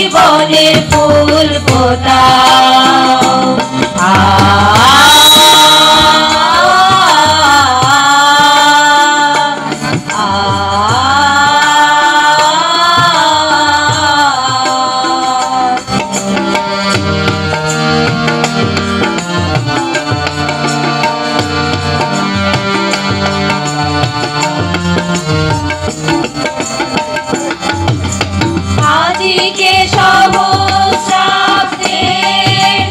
জীবনে ফুল ফোটাও। আজকে সহস্রাব্দের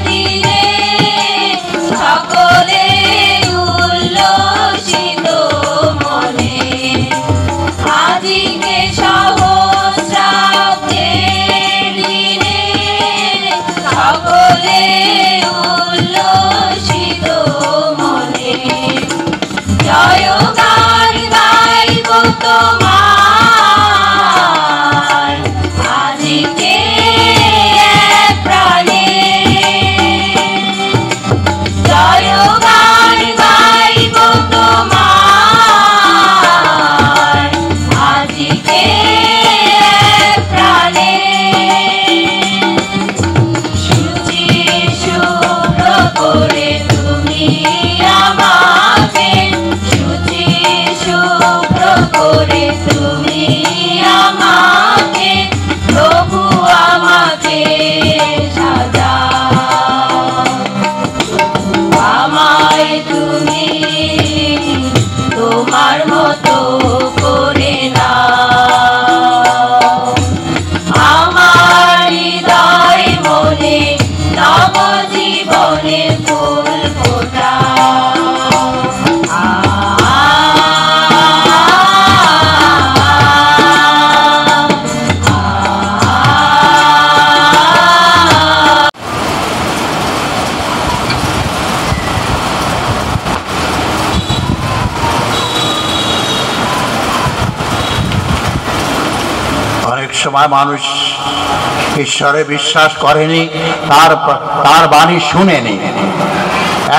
দিনে সকলে উল্লসিত মনে, আজকে সহস্রাব্দের দিনে সকলে উল্লসিত মনে, জয় গান গাইব তোমার তোমার মতো করে নাও, আমার হৃদয় মনে নব জীবনের ফুল ফোটাও। অনেক সময় মানুষ ঈশ্বরে বিশ্বাস করেনি, তার বাণী শুনেনি।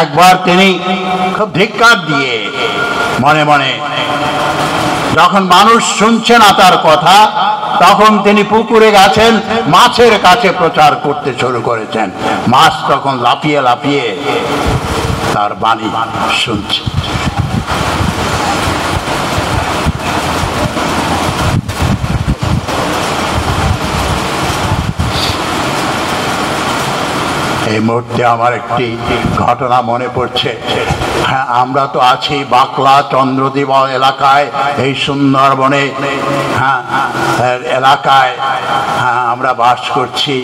একবার তিনি খুব ধিক্কার দিয়ে মনে মনে যখন মানুষ শুনছে না তার কথা, তখন তিনি পুকুরে গেছেন, মাছের কাছে প্রচার করতে শুরু করেছেন। মাছ তখন লাফিয়ে লাফিয়ে তার বাণী শুনছে। এই মুহূর্তে আমার একটি ঘটনা মনে পড়ছে। হ্যাঁ, আমরা তো আছি বাকলা চন্দ্রদ্বীপ এলাকায়, এই সুন্দরবনে এলাকায় আমরা বাস করছি।